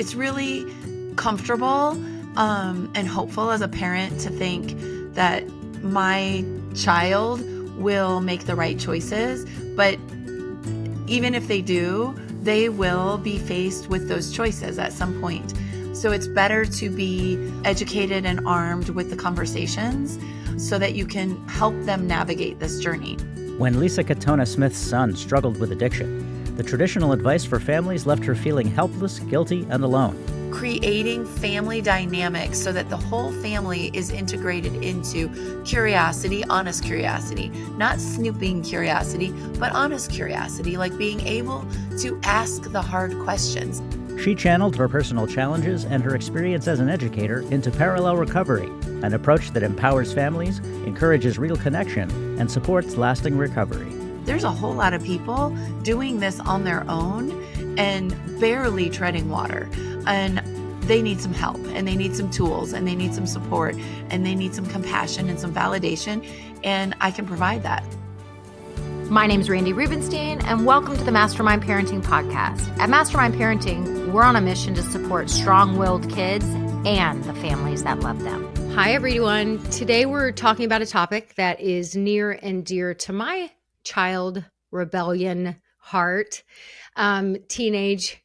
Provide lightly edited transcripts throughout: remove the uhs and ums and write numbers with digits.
it's really comfortable and hopeful as a parent to think that my child will make the right choices, but even if they do, they will be faced with those choices at some point. So it's better to be educated and armed with the conversations so that you can help them navigate this journey. When Lisa Katona Smith's son struggled with addiction, the traditional advice for families left her feeling helpless, guilty, and alone. Creating family dynamics so that the whole family is integrated into curiosity, honest curiosity, not snooping curiosity, but honest curiosity, like being able to ask the hard questions. She channeled her personal challenges and her experience as an educator into parallel recovery, an approach that empowers families, encourages real connection, and supports lasting recovery. There's a whole lot of people doing this on their own and barely treading water. And they need some help, and they need some tools, and they need some support, and they need some compassion and some validation, and I can provide that. My name is Randi Rubenstein, and welcome to the Mastermind Parenting Podcast. At Mastermind Parenting, we're on a mission to support strong-willed kids and the families that love them. Hi, everyone. Today, we're talking about a topic that is near and dear to my child rebellion heart, teenage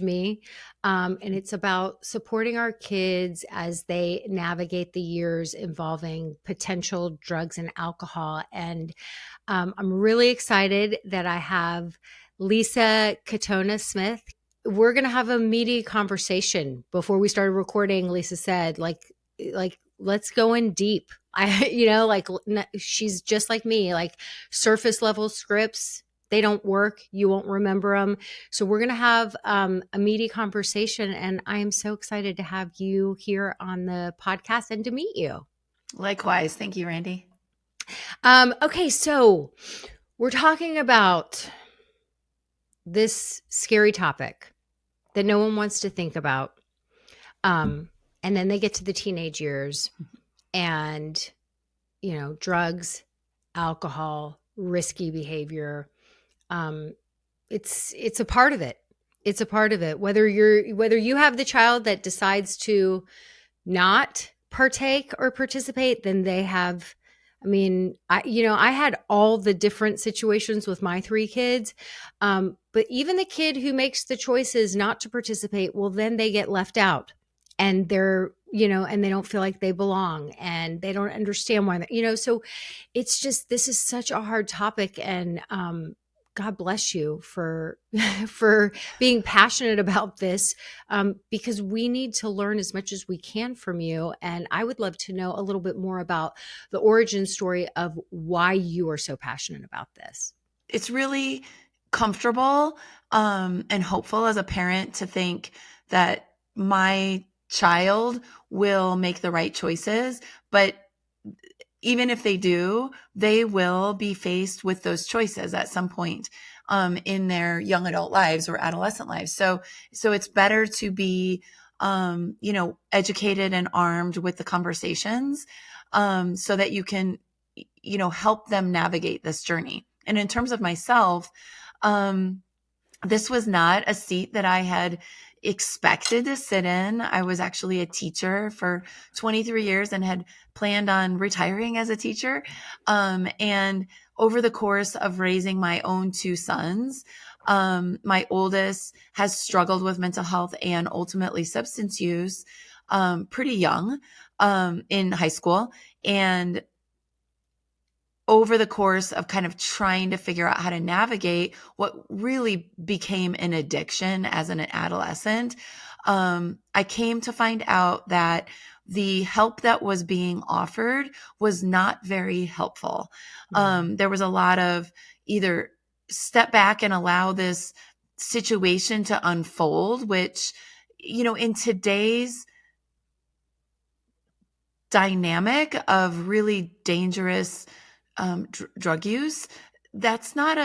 me. And it's about supporting our kids as they navigate the years involving potential drugs and alcohol. And I'm really excited that I have Lisa Katona Smith. We're going to have a meaty conversation. Before we started recording, Lisa said, let's go in deep. She's just like me, like surface level scripts. They don't work. You won't remember them. So we're going to have a meaty conversation, and I am so excited to have you here on the podcast and to meet you. Likewise. Thank you, Randi. Okay, so we're talking about this scary topic that no one wants to think about. And then they get to the teenage years and, drugs, alcohol, risky behavior. It's a part of it. It's a part of it. Whether you have the child that decides to not partake or participate, then they have, I had all the different situations with my 3 kids. But even the kid who makes the choices not to participate, well, then they get left out and they're, and they don't feel like they belong and they don't understand why, so it's just, this is such a hard topic. And, God bless you for being passionate about this, because we need to learn as much as we can from you. And I would love to know a little bit more about the origin story of why you are so passionate about this. It's really comfortable and hopeful as a parent to think that my child will make the right choices, but even if they do, they will be faced with those choices at some point in their young adult lives or adolescent lives. So it's better to be, educated and armed with the conversations so that you can, help them navigate this journey. And in terms of myself, this was not a seat that I had expected to sit in. I was actually a teacher for 23 years and had planned on retiring as a teacher. And over the course of raising my own 2 sons, my oldest has struggled with mental health and ultimately substance use pretty young in high school. And over the course of kind of trying to figure out how to navigate what really became an addiction as an adolescent, I came to find out that the help that was being offered was not very helpful. There was a lot of either step back and allow this situation to unfold, which, in today's dynamic of really dangerous drug use, that's not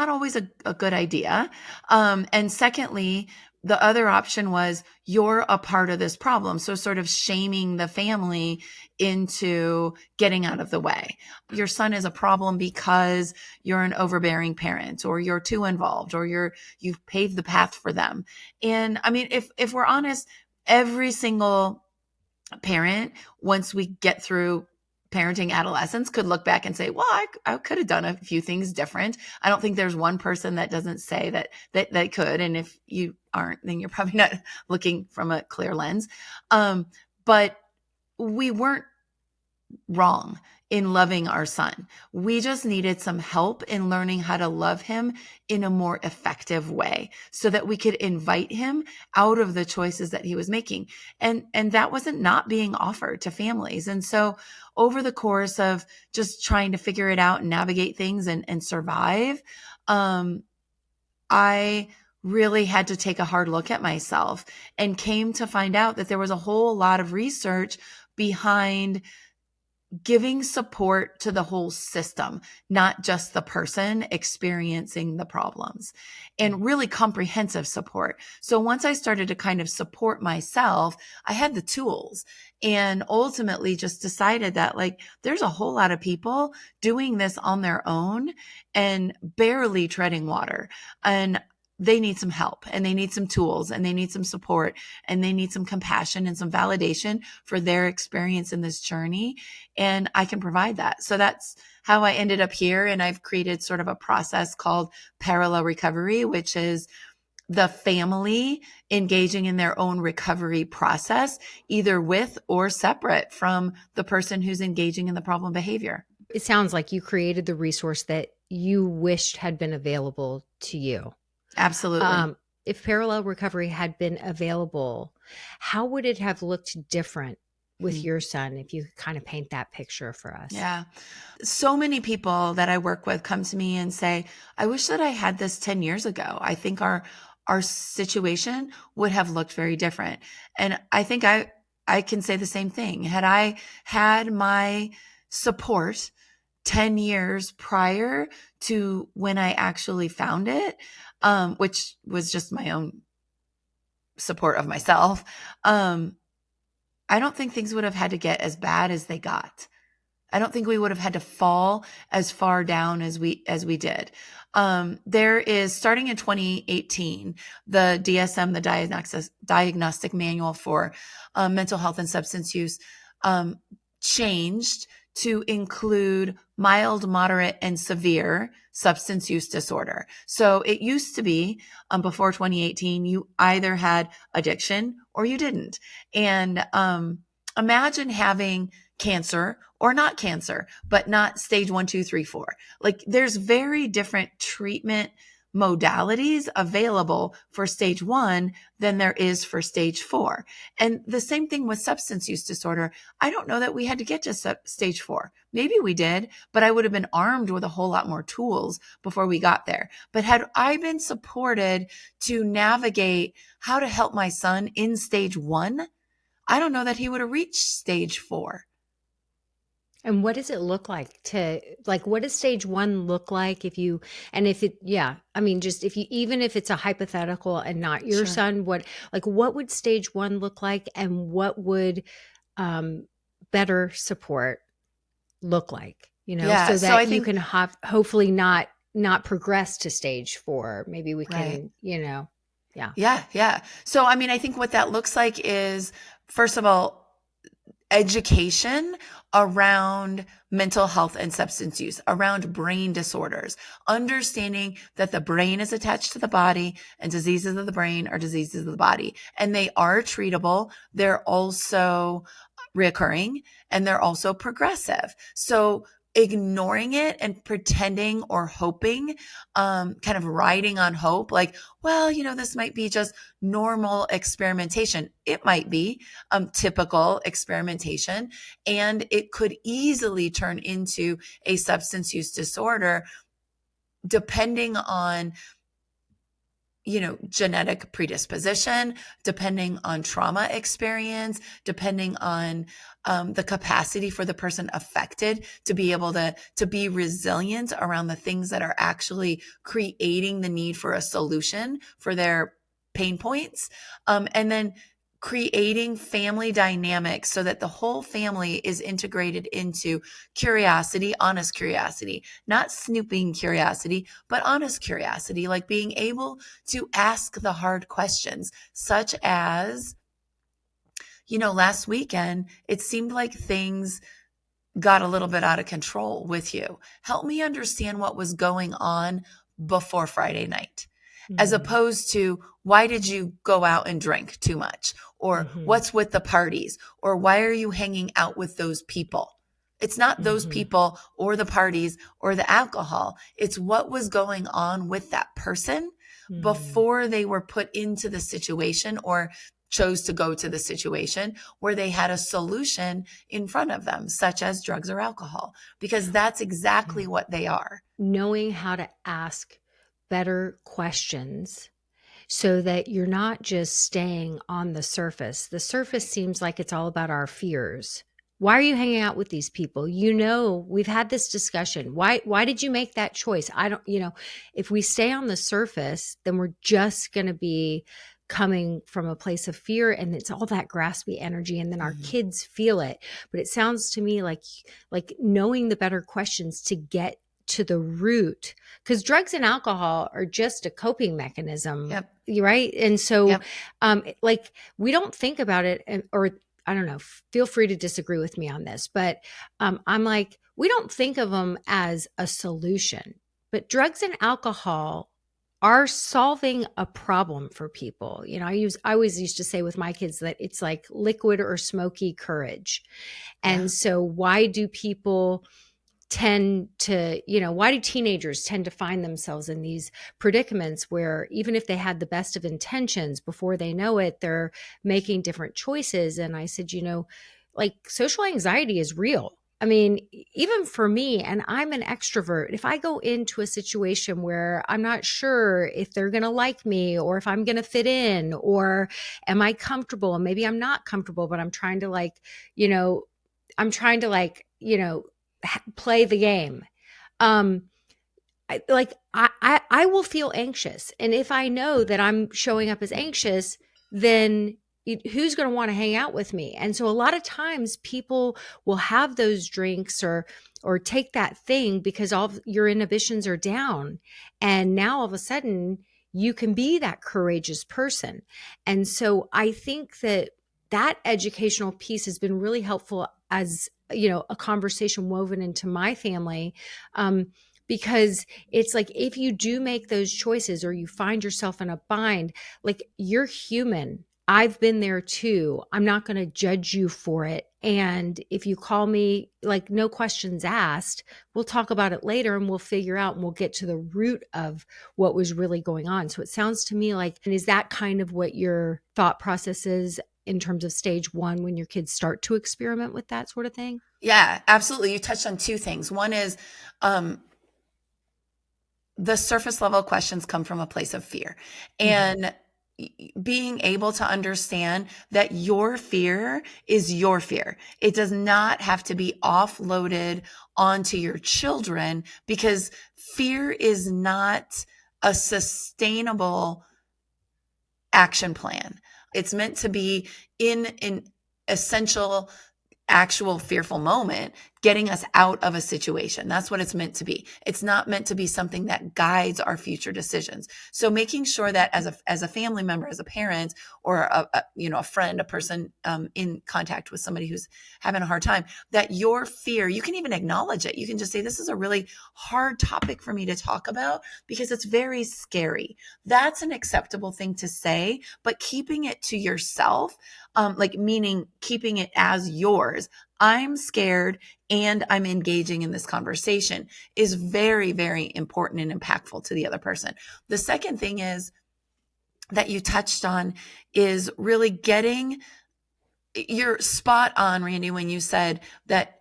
always a good idea. And secondly, the other option was, you're a part of this problem. So sort of shaming the family into getting out of the way. Your son is a problem because you're an overbearing parent, or you're too involved, or you've paved the path for them. And I mean, if we're honest, every single parent, once we get through parenting adolescence, could look back and say, well, I could have done a few things different. I don't think there's one person that doesn't say that they could. And if you aren't, then you're probably not looking from a clear lens. But we weren't wrong in loving our son. We just needed some help in learning how to love him in a more effective way, so that we could invite him out of the choices that he was making. And that wasn't not being offered to families. And so over the course of just trying to figure it out and navigate things and survive, I really had to take a hard look at myself, and came to find out that there was a whole lot of research behind giving support to the whole system, not just the person experiencing the problems, and really comprehensive support. So once I started to kind of support myself, I had the tools, and ultimately just decided that, like, there's a whole lot of people doing this on their own and barely treading water. And they need some help, and they need some tools, and they need some support, and they need some compassion and some validation for their experience in this journey. And I can provide that. So that's how I ended up here. And I've created sort of a process called parallel recovery, which is the family engaging in their own recovery process, either with or separate from the person who's engaging in the problem behavior. It sounds like you created the resource that you wished had been available to you. Absolutely. If parallel recovery had been available, how would it have looked different with your son, if you kind of paint that picture for us? Yeah. So many people that I work with come to me and say, I wish that I had this 10 years ago. I think our situation would have looked very different. And I think I can say the same thing. Had I had my support 10 years prior to when I actually found it, which was just my own support of myself, I don't think things would have had to get as bad as they got. I don't think we would have had to fall as far down as we did. There is, starting in 2018, the DSM, the Diagnostic Manual for Mental Health and Substance Use, changed to include mild, moderate, and severe substance use disorder. So it used to be, before 2018, you either had addiction or you didn't. And imagine having cancer or not cancer, but not stage 1, 2, 3, 4. Like, there's very different treatment modalities available for stage 1 than there is for stage 4. And the same thing with substance use disorder. I don't know that we had to get to stage 4. Maybe we did, but I would have been armed with a whole lot more tools before we got there. But had I been supported to navigate how to help my son in stage 1, I don't know that he would have reached stage 4. And what does it look like what does stage 1 look like if you, and if it, yeah, I mean, just if you, even if it's a hypothetical and not your Sure. son, what would stage 1 look like, and what would better support look like, Yeah. so So that I you think, can hopefully not progress to stage 4. Maybe we right. can, yeah. Yeah. Yeah. So, I mean, I think what that looks like is, first of all, education around mental health and substance use, around brain disorders, understanding that the brain is attached to the body, and diseases of the brain are diseases of the body, and they are treatable. They're also recurring, and they're also progressive. So ignoring it and pretending or hoping, kind of riding on hope, like, well, this might be just normal experimentation. It might be typical experimentation, and it could easily turn into a substance use disorder, depending on genetic predisposition, depending on trauma experience, depending on the capacity for the person affected to be able to be resilient around the things that are actually creating the need for a solution for their pain points, and then creating family dynamics so that the whole family is integrated into curiosity, honest curiosity, not snooping curiosity, but honest curiosity, like being able to ask the hard questions, such as, last weekend, it seemed like things got a little bit out of control with you. Help me understand what was going on before Friday night, as opposed to why did you go out and drink too much? Or what's with the parties? Or why are you hanging out with those people? It's not those people or the parties or the alcohol. It's what was going on with that person before they were put into the situation or chose to go to the situation where they had a solution in front of them, such as drugs or alcohol, because that's exactly what they are. Knowing how to ask better questions so that you're not just staying on the surface. The surface seems like it's all about our fears. Why are you hanging out with these people? We've had this discussion. Why did you make that choice? I don't, if we stay on the surface, then we're just going to be coming from a place of fear, and it's all that graspy energy, and then our kids feel it. But it sounds to me like knowing the better questions to get to the root, because drugs and alcohol are just a coping mechanism. Yep. Right. And so, Yep. We don't think about it, or I don't know, feel free to disagree with me on this, but I'm like, we don't think of them as a solution, but drugs and alcohol are solving a problem for people. I always used to say with my kids that it's like liquid or smoky courage. And so why do people why do teenagers tend to find themselves in these predicaments where even if they had the best of intentions, before they know it, they're making different choices? And I said, social anxiety is real. I mean, even for me, and I'm an extrovert, if I go into a situation where I'm not sure if they're going to like me or if I'm going to fit in, or am I comfortable? And maybe I'm not comfortable, but I'm trying to play the game. I will feel anxious. And if I know that I'm showing up as anxious, then who's going to want to hang out with me? And so a lot of times people will have those drinks or take that thing because all of your inhibitions are down. And now all of a sudden you can be that courageous person. And so I think that educational piece has been really helpful as, a conversation woven into my family. Because it's like, if you do make those choices or you find yourself in a bind, like, you're human. I've been there too. I'm not going to judge you for it. And if you call me, like, no questions asked, we'll talk about it later and we'll figure out and we'll get to the root of what was really going on. So it sounds to me like, and is that kind of what your thought process is in terms of stage one, when your kids start to experiment with that sort of thing? Yeah, absolutely. You touched on two things. One is, the surface level questions come from a place of fear, and being able to understand that your fear is your fear. It does not have to be offloaded onto your children, because fear is not a sustainable action plan. It's meant to be in an essential, actual fearful moment, getting us out of a situation. That's what it's meant to be. It's not meant to be something that guides our future decisions. So making sure that as a family member, as a parent, or a friend, a person in contact with somebody who's having a hard time, that your fear, you can even acknowledge it. You can just say, this is a really hard topic for me to talk about because it's very scary. That's an acceptable thing to say, but keeping it to yourself, meaning keeping it as yours. I'm scared and I'm engaging in this conversation, is very, very important and impactful to the other person. The second thing is that you touched on is really you're spot on, Randy, when you said that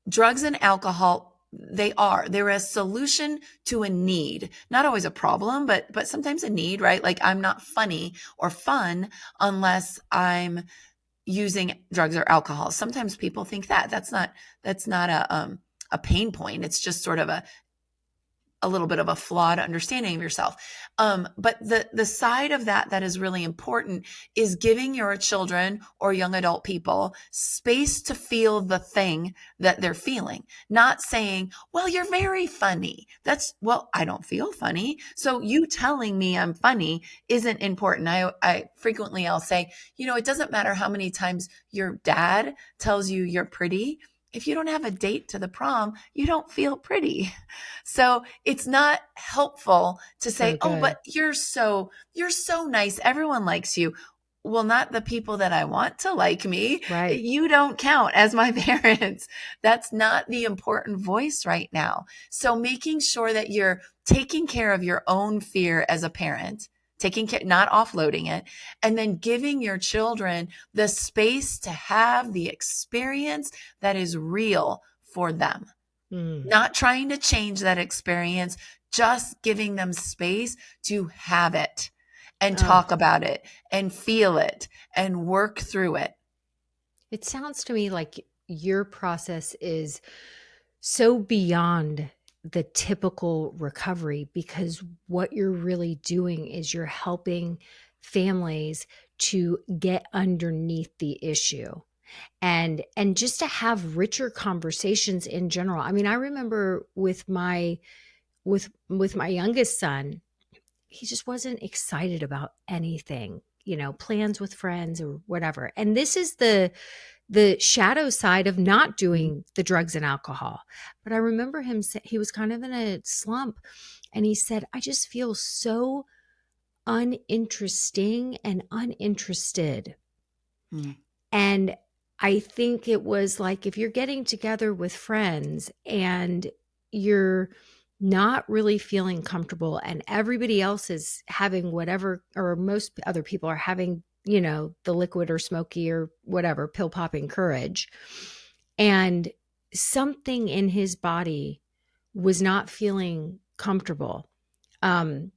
drugs and alcohol, they're a solution to a need, not always a problem, but sometimes a need, right? Like, I'm not funny or fun unless I'm using drugs or alcohol. Sometimes people think that's not a pain point. It's just sort of a little bit of a flawed understanding of yourself. But the side of that is really important is giving your children or young adult people space to feel the thing that they're feeling, not saying, well, you're very funny. Well, I don't feel funny. So you telling me I'm funny isn't important. I frequently I'll say, it doesn't matter how many times your dad tells you you're pretty. If you don't have a date to the prom, you don't feel pretty. So it's not helpful to So say, oh, good. but you're so nice. Everyone likes you. Well, not the people that I want to like me. Right. You don't count as my parents. That's not the important voice right now. So making sure that you're taking care of your own fear as a parent, taking care, not offloading it, and then giving your children the space to have the experience that is real for them. Mm. Not trying to change that experience, just giving them space to have it and Oh, talk about it and feel it and work through it. it sounds to me like your process is so beyond the typical recovery, because what you're really doing is you're helping families to get underneath the issue and just to have richer conversations in general. I mean, I remember with my youngest son, he just wasn't excited about anything, plans with friends or whatever. And this is the shadow side of not doing the drugs and alcohol. But I remember him say he was kind of in a slump, and he said, I just feel so uninteresting and uninterested. Mm. And I think it was like, if you're getting together with friends and you're not really feeling comfortable and everybody else is having whatever, or most other people are having, the liquid or smoky or whatever, pill popping courage, and something in his body was not feeling comfortable. Um,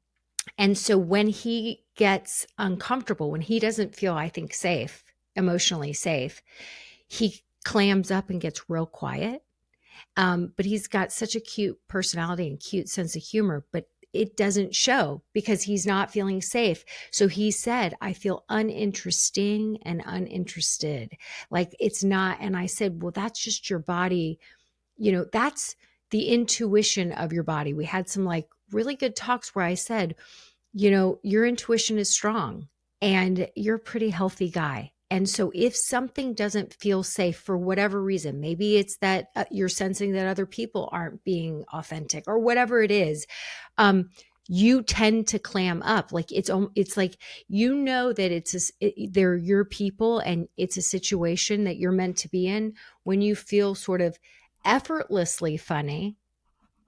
and so when he gets uncomfortable, when he doesn't feel, I think, safe, emotionally safe, he clams up and gets real quiet. But he's got such a cute personality and cute sense of humor, but it doesn't show because he's not feeling safe. So he said, I feel uninteresting and uninterested. Like it's not. And I said, well, that's just your body. That's the intuition of your body. We had some like really good talks where I said, your intuition is strong and you're a pretty healthy guy. And so if something doesn't feel safe for whatever reason, maybe it's that you're sensing that other people aren't being authentic or whatever it is, you tend to clam up. Like it's like, that they're your people and it's a situation that you're meant to be in when you feel sort of effortlessly funny,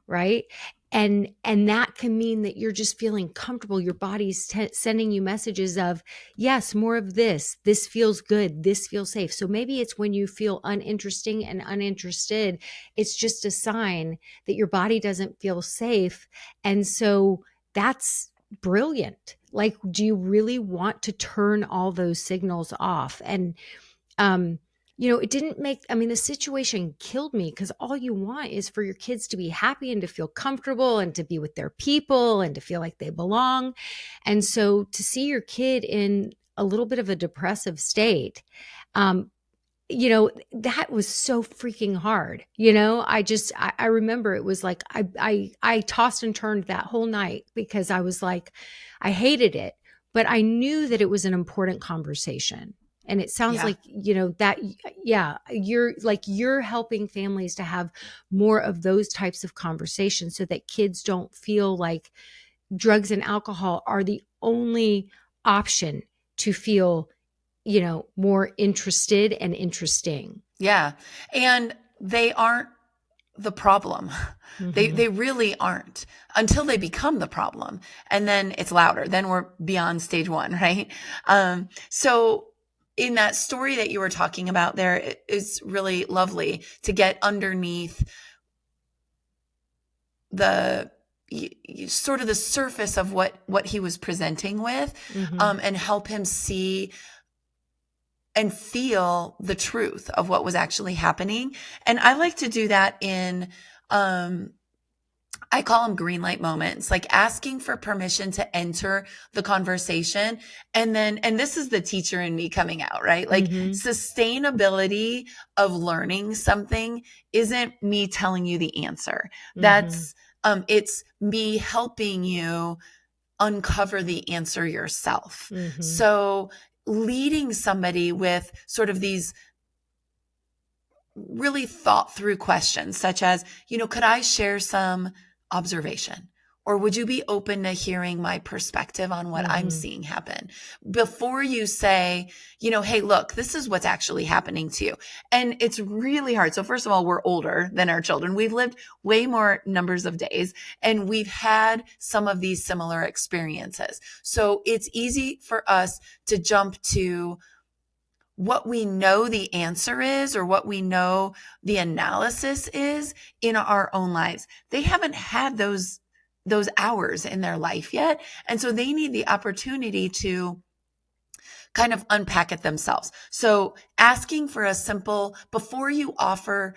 right? And that can mean that you're just feeling comfortable. Your body's sending you messages of, yes, more of this feels good, this feels safe. So maybe it's when you feel uninteresting and uninterested, it's just a sign that your body doesn't feel safe. And so that's brilliant. Like, do you really want to turn all those signals off? And um it didn't make, I mean, the situation killed me, because all you want is for your kids to be happy and to feel comfortable and to be with their people and to feel like they belong. And so to see your kid in a little bit of a depressive state, um that was so freaking hard. I remember it was like I tossed and turned that whole night, because I was like, I hated it, but I knew that it was an important conversation. And it sounds Yeah. like, that, yeah, you're helping families to have more of those types of conversations so that kids don't feel like drugs and alcohol are the only option to feel, more interested and interesting. Yeah. And they aren't the problem. Mm-hmm. They really aren't, until they become the problem. And then it's louder. Then we're beyond stage one, right? So in that story that you were talking about there, it is really lovely to get underneath the sort of the surface of what he was presenting with, Mm-hmm. and help him see and feel the truth of what was actually happening. And I like to do that in, I call them green light moments, like asking for permission to enter the conversation. And this is the teacher in me coming out, right? Like sustainability of learning something isn't me telling you the answer. That's, it's me helping you uncover the answer yourself. So leading somebody with sort of these really thought through questions, such as, could I share some observation? Or would you be open to hearing my perspective on what I'm seeing happen? Before you say, hey, look, this is what's actually happening to you. And it's really hard. So first of all, we're older than our children. We've lived way more numbers of days, and we've had some of these similar experiences. So it's easy for us to jump to what we know the answer is, or what we know the analysis is in our own lives. They haven't had those hours in their life yet. And so they need the opportunity to kind of unpack it themselves. So asking for a simple, before you offer,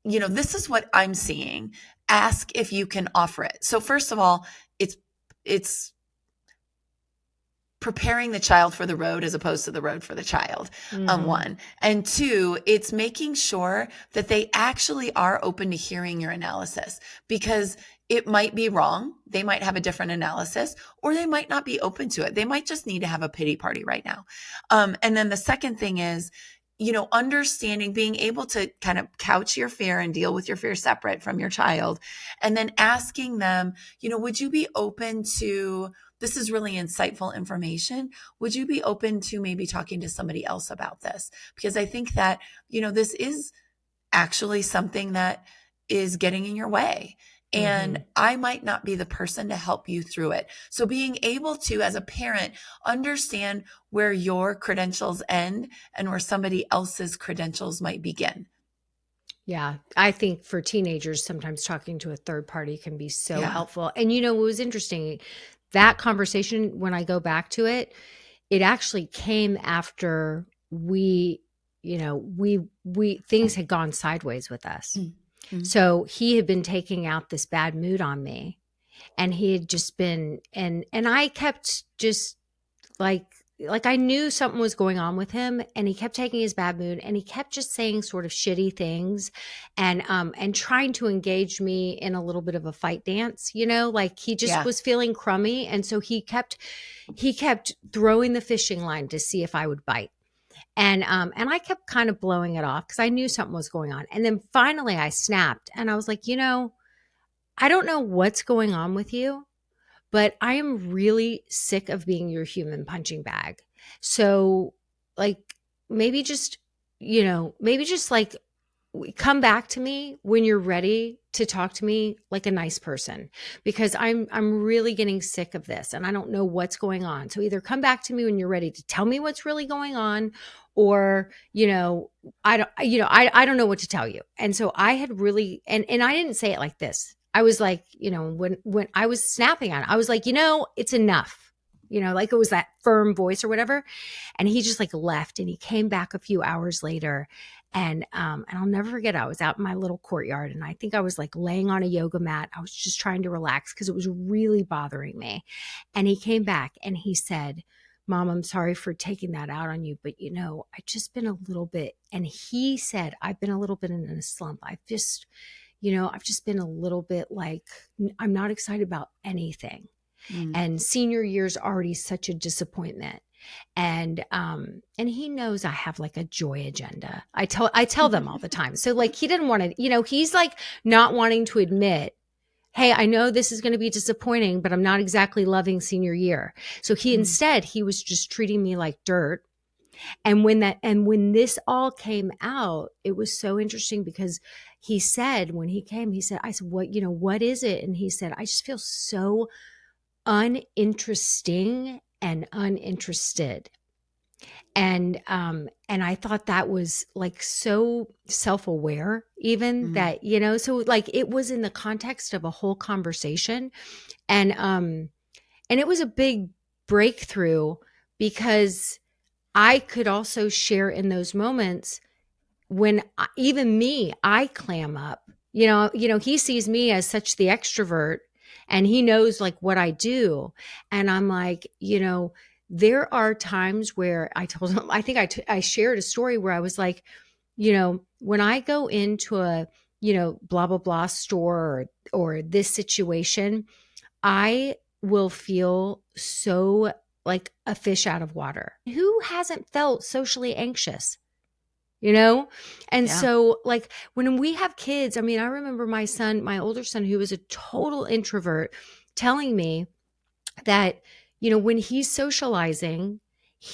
this is what I'm seeing, ask if you can offer it. So first of all, it's preparing the child for the road as opposed to the road for the child. One. And two, it's making sure that they actually are open to hearing your analysis, because it might be wrong. They might have a different analysis, or they might not be open to it. They might just need to have a pity party right now. And then the second thing is, understanding, being able to kind of couch your fear and deal with your fear separate from your child. And then asking them, would you be open to, this is really insightful information, would you be open to maybe talking to somebody else about this? Because I think that, this is actually something that is getting in your way. And I might not be the person to help you through it. So being able to, as a parent, understand where your credentials end and where somebody else's credentials might begin. Yeah. I think for teenagers, sometimes talking to a third party can be so helpful. And what was interesting, that conversation, when I go back to it, it actually came after we things had gone sideways with us. So he had been taking out this bad mood on me, and he had just been, and I kept just like I knew something was going on with him, and he kept taking his bad mood, and he kept just saying sort of shitty things, and trying to engage me in a little bit of a fight dance, like he just was feeling crummy. And so he kept throwing the fishing line to see if I would bite. And I kept kind of blowing it off because I knew something was going on. And then finally I snapped, and I was like, I don't know what's going on with you, but I am really sick of being your human punching bag. So like, maybe just, like, come back to me when you're ready to talk to me like a nice person, because I'm really getting sick of this, and I don't know what's going on. So either come back to me when you're ready to tell me what's really going on, or I don't know what to tell you. And so I had really, and I didn't say it like this. I was like, when I was snapping on it, I was like, it's enough. Like it was that firm voice or whatever. And he just like left, and he came back a few hours later. And I'll never forget, I was out in my little courtyard, and I think I was like laying on a yoga mat. I was just trying to relax because it was really bothering me. And he came back and he said, Mom, I'm sorry for taking that out on you, but I've just been a little bit. And he said, I've been a little bit in a slump. I've just been a little bit like, I'm not excited about anything. And senior year's already such a disappointment. And he knows I have like a joy agenda. I tell them all the time. So like, he didn't want to, he's like not wanting to admit, hey, I know this is going to be disappointing, but I'm not exactly loving senior year. So instead, he was just treating me like dirt. And when this all came out, it was so interesting because he said, when he came, he said, I said, what is it? And he said, I just feel so uninteresting and uninterested. And I thought that was like so self-aware, even that, so like it was in the context of a whole conversation. And it was a big breakthrough, because I could also share in those moments when even I clam up, he sees me as such the extrovert, and he knows like what I do. And I'm like, there are times where I told him, I think I shared a story where I was like, when I go into a, blah, blah, blah store, or this situation, I will feel so like a fish out of water. Who hasn't felt socially anxious? you know? And Yeah. so, like, when we have kids, I mean, I remember my older son, who was a total introvert, telling me that, when he's socializing,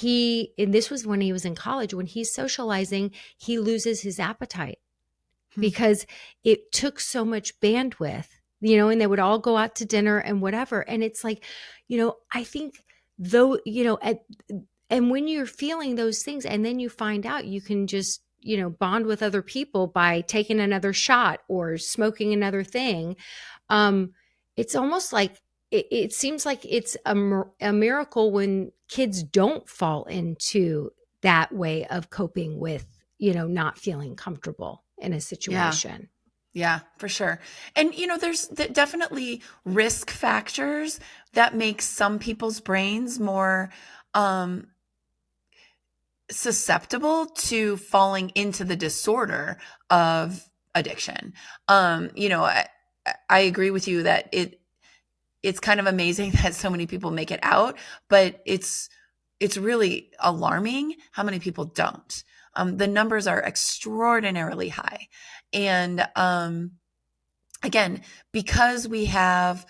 and this was when he was in college, when he's socializing, he loses his appetite Hmm. because it took so much bandwidth, and they would all go out to dinner and whatever. And it's like, I think though, and when you're feeling those things and then you find out you can just, bond with other people by taking another shot or smoking another thing, it's almost like it seems like it's a miracle when kids don't fall into that way of coping with, not feeling comfortable in a Yeah. situation. Yeah, for sure. And, there's definitely risk factors that make some people's brains more um, susceptible to falling into the disorder of addiction. I agree with you that it's kind of amazing that so many people make it out, but it's really alarming how many people don't. The numbers are extraordinarily high. And again, because we have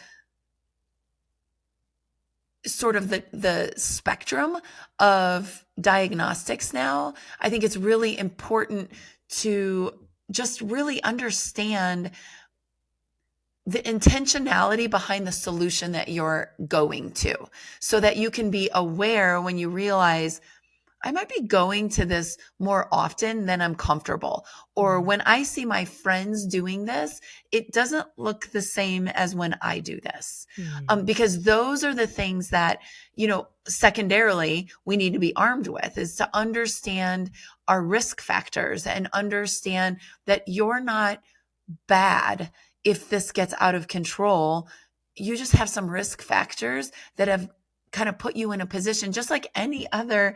sort of the spectrum of diagnostics now, I think it's really important to just really understand the intentionality behind the solution that you're going to, so that you can be aware when you realize, I might be going to this more often than I'm comfortable. Or when I see my friends doing this, it doesn't look the same as when I do this. Because those are the things that, secondarily, we need to be armed with, is to understand our risk factors and understand that you're not bad if this gets out of control. You just have some risk factors that have kind of put you in a position, just like any other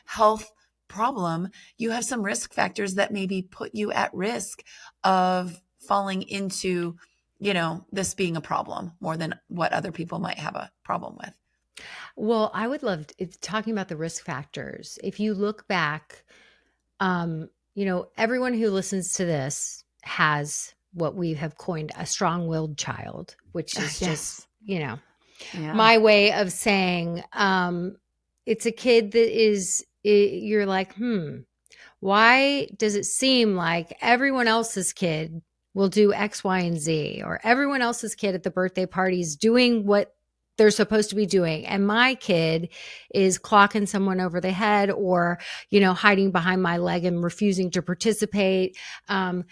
health problem. You have some risk factors that maybe put you at risk of falling into, this being a problem more than what other people might have a problem with. Well, I would love if talking about the risk factors. If you look back, everyone who listens to this has what we have coined a strong-willed child, which is just, Yes. Yeah. my way of saying, it's a kid that you're like, why does it seem like everyone else's kid will do X, Y, and Z, or everyone else's kid at the birthday party is doing what they're supposed to be doing, and my kid is clocking someone over the head, or hiding behind my leg and refusing to participate, and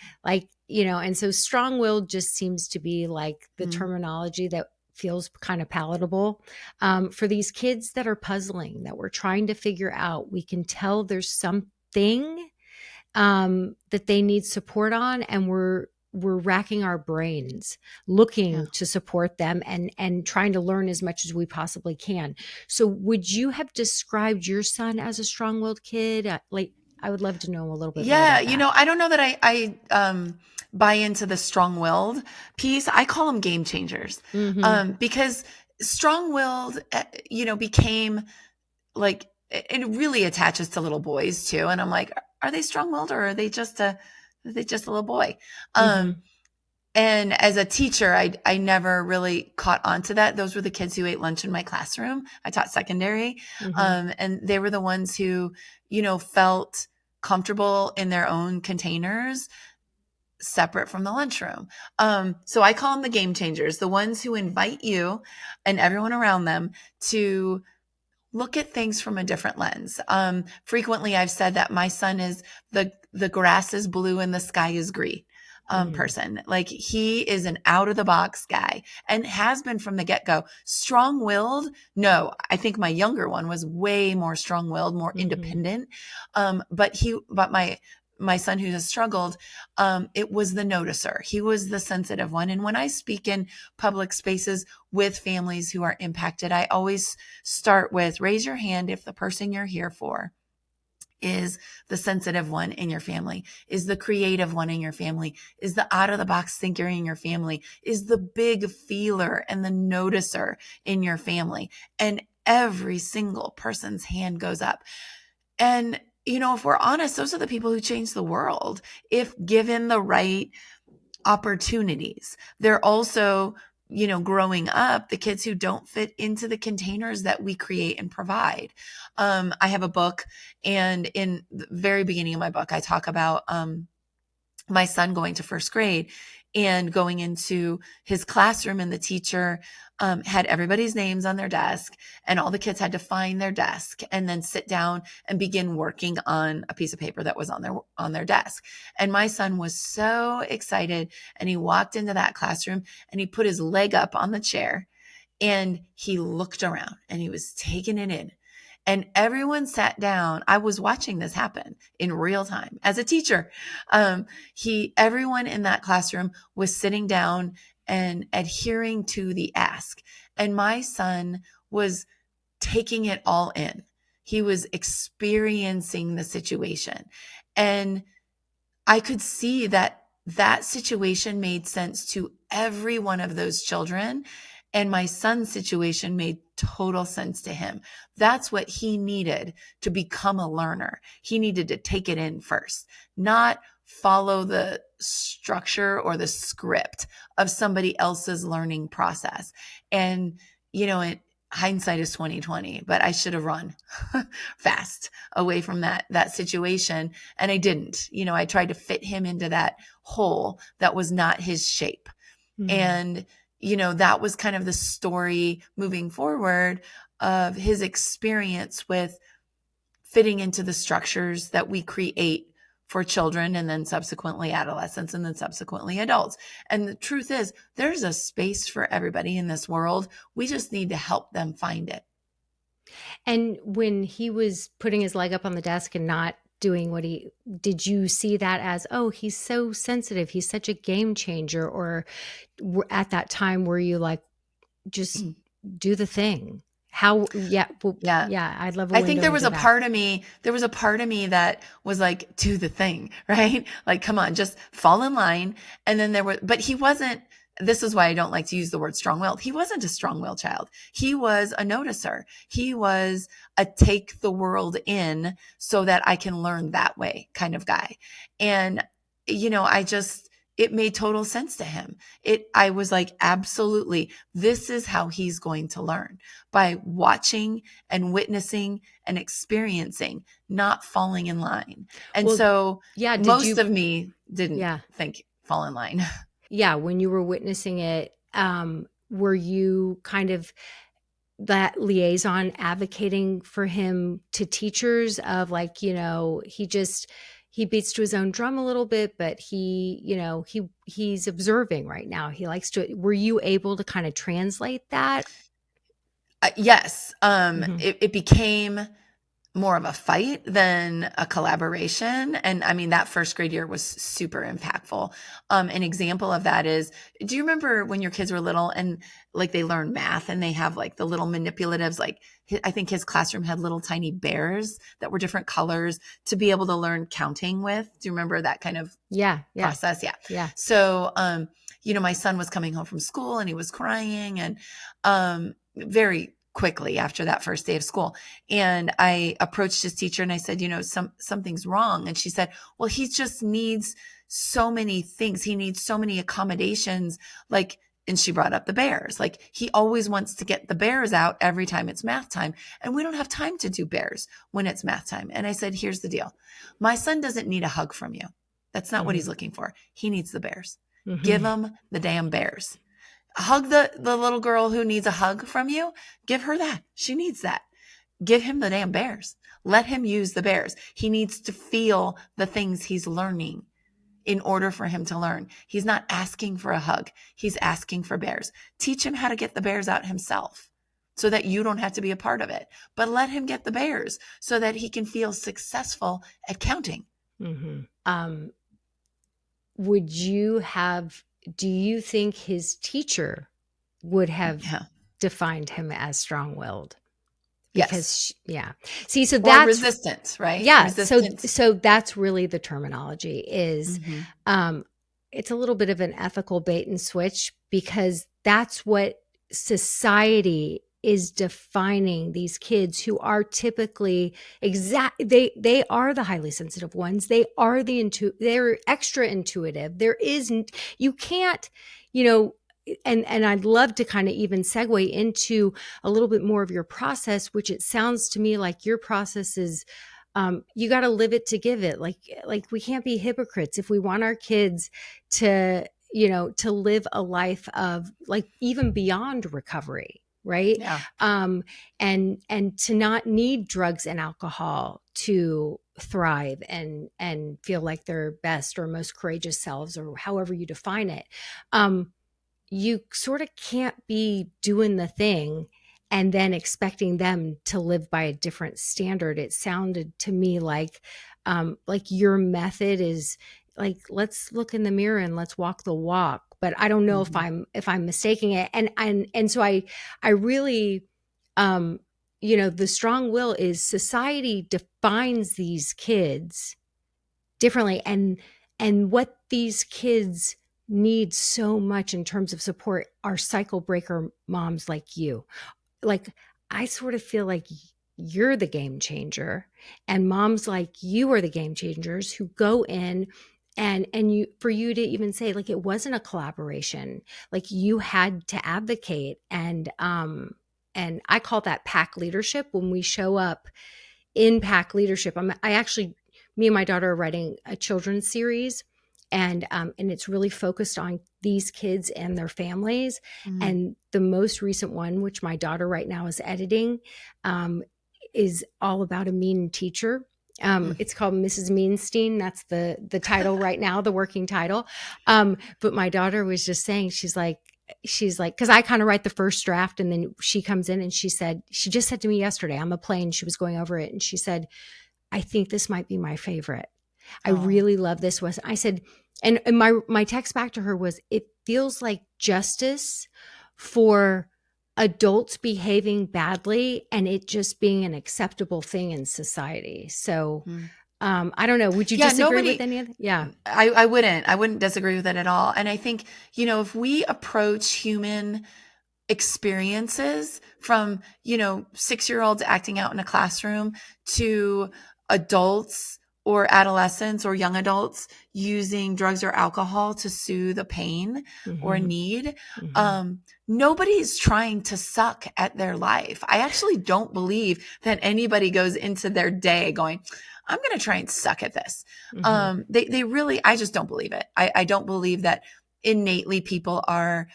so strong-willed just seems to be like the terminology that feels kind of palatable for these kids that are puzzling, that we're trying to figure out. We can tell there's something that they need support on, and we're racking our brains looking to support them and trying to learn as much as we possibly can. So would you have described your son as a strong-willed kid? I would love to know a little bit more Yeah, about that. I don't know that I buy into the strong-willed piece. I call them game changers. Because strong-willed, became like, it really attaches to little boys too. And I'm like, are they strong-willed, or are they just a little boy? And as a teacher, I never really caught on to that. Those were the kids who ate lunch in my classroom. I taught secondary. And they were the ones who, felt comfortable in their own containers, separate from the lunchroom. So I call them the game changers, the ones who invite you and everyone around them to look at things from a different lens. Frequently, I've said that my son is the grass is blue and the sky is green person. Like, he is an out of the box guy and has been from the get go. Strong willed? No, I think my younger one was way more strong willed, more independent. But my my son who has struggled, it was the noticer. He was the sensitive one. And when I speak in public spaces with families who are impacted, I always start with raise your hand if the person you're here for is the sensitive one in your family, is the creative one in your family, is the out of the box thinker in your family, is the big feeler and the noticer in your family. And every single person's hand goes up. And, if we're honest, those are the people who change the world if given the right opportunities. They're also, growing up, the kids who don't fit into the containers that we create and provide. I have a book, and in the very beginning of my book, I talk about my son going to first grade and going into his classroom, and the teacher had everybody's names on their desk, and all the kids had to find their desk and then sit down and begin working on a piece of paper that was on their desk. And my son was so excited, and he walked into that classroom and he put his leg up on the chair and he looked around and he was taking it in. And everyone sat down. I was watching this happen in real time as a teacher. Everyone in that classroom was sitting down and adhering to the ask. And my son was taking it all in. He was experiencing the situation. And I could see that situation made sense to every one of those children. And my son's situation made total sense to him. That's what he needed to become a learner. He needed to take it in first, not follow the structure or the script of somebody else's learning process. And, hindsight is 2020, but I should have run fast away from that situation. And I didn't. I tried to fit him into that hole that was not his shape. Mm-hmm. And that was kind of the story moving forward of his experience with fitting into the structures that we create for children, and then subsequently adolescents, and then subsequently adults. And the truth is, there's a space for everybody in this world. We just need to help them find it. And when he was putting his leg up on the desk and not doing did you see that as, oh, he's so sensitive, he's such a game changer? Or at that time, were you like, just do the thing? Yeah. I'd love I think there was a part of me that was like, do the thing, right? Like, come on, just fall in line. And then but he wasn't, this is why I don't like to use the word strong-willed. He wasn't a strong-willed child. He was a noticer. He was a take the world in so that I can learn that way kind of guy. And, it made total sense to him. I was like, absolutely, this is how he's going to learn, by watching and witnessing and experiencing, not falling in line. And most of me didn't think fall in line. Yeah. When you were witnessing it, were you kind of that liaison advocating for him to teachers of like, he beats to his own drum a little bit, but he's observing right now. He likes to, were you able to kind of translate that? Yes. It became more of a fight than a collaboration. And I mean, that first grade year was super impactful. An example of that is, do you remember when your kids were little and like they learn math and they have like the little manipulatives, like I think his classroom had little tiny bears that were different colors to be able to learn counting with. Do you remember that kind of process? Yeah. So, my son was coming home from school and he was crying, and very quickly after that first day of school. And I approached his teacher and I said, something's wrong. And she said, well, he just needs so many things. He needs so many accommodations. And she brought up the bears. Like, he always wants to get the bears out every time it's math time. And we don't have time to do bears when it's math time. And I said, here's the deal. My son doesn't need a hug from you. That's not what he's looking for. He needs the bears. Give him the damn bears. Hug the little girl who needs a hug from you. Give her that. She needs that. Give him the damn bears. Let him use the bears. He needs to feel the things he's learning in order for him to learn. He's not asking for a hug. He's asking for bears. Teach him how to get the bears out himself so that you don't have to be a part of it. But let him get the bears so that he can feel successful at counting. Um, would you have, do you think his teacher would have Yeah. defined him as strong-willed? Yes. Because, yeah. See, so Or that's, resistant, right? yeah. Resistant. So that's really the terminology is, Mm-hmm. um, it's a little bit of an ethical bait and switch because that's what society is defining these kids who are typically they are the highly sensitive ones. They are they're extra intuitive. There isn't, you can't, you know, and I'd love to kind of even segue into a little bit more of your process, which it sounds to me like your process is, you got to live it to give it. Like we can't be hypocrites if we want our kids to, you know, to live a life of like even beyond recovery, right? Yeah. And to not need drugs and alcohol to thrive and feel like their best or most courageous selves, or however you define it. You sort of can't be doing the thing and then expecting them to live by a different standard. It sounded to me like your method is like, let's look in the mirror and let's walk the walk. But I don't know Mm-hmm. if I'm mistaking it. And so I really, um, you know, the strong will is society defines these kids differently, and what these kids need so much in terms of support are cycle breaker moms like you. Like, I sort of feel like you're the game changer, and moms like you are the game changers who go in and you, for you to even say like it wasn't a collaboration, like you had to advocate. And I call that pack leadership. When we show up in pack leadership, I actually, me and my daughter are writing a children's series, and it's really focused on these kids and their families. Mm-hmm. And the most recent one, which my daughter right now is editing, is all about a mean teacher. It's called Mrs. Meanstein. That's the title right now, the working title. But my daughter was just saying, she's like, because I kind of write the first draft, and then she comes in and she just said to me yesterday on the plane, she was going over it, and she said, I think this might be my favorite. I Oh. really love this one. I said, and my text back to her was, it feels like justice for adults behaving badly and it just being an acceptable thing in society. So, Mm. I don't know. Would you Yeah, disagree with nobody, any of that? Yeah. I wouldn't disagree with it at all. And I think, if we approach human experiences from, 6-year-olds acting out in a classroom to adults or adolescents or young adults using drugs or alcohol to soothe a pain or Mm-hmm. need, Mm-hmm. nobody's trying to suck at their life. I actually don't believe that anybody goes into their day going, I'm going to try and suck at this. Mm-hmm. They really, I just don't believe it. I don't believe that innately people are,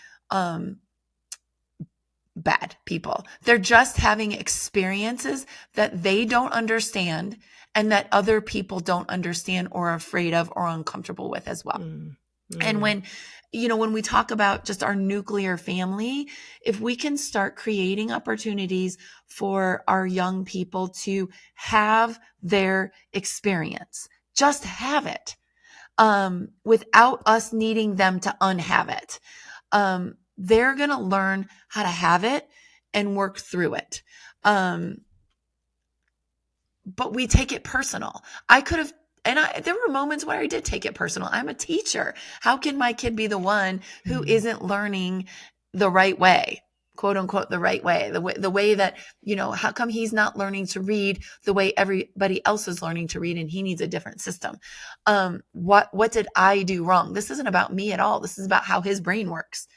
bad people. They're just having experiences that they don't understand and that other people don't understand or are afraid of or uncomfortable with as well. And Mm-hmm. when we talk about just our nuclear family, if we can start creating opportunities for our young people to have their experience, just have it, without us needing them to unhave it. They're going to learn how to have it and work through it. But we take it personal. I could have, there were moments where I did take it personal. I'm a teacher. How can my kid be the one who isn't learning the right way, quote unquote, the right way, the way that, how come he's not learning to read the way everybody else is learning to read and he needs a different system? What did I do wrong? This isn't about me at all. This is about how his brain works.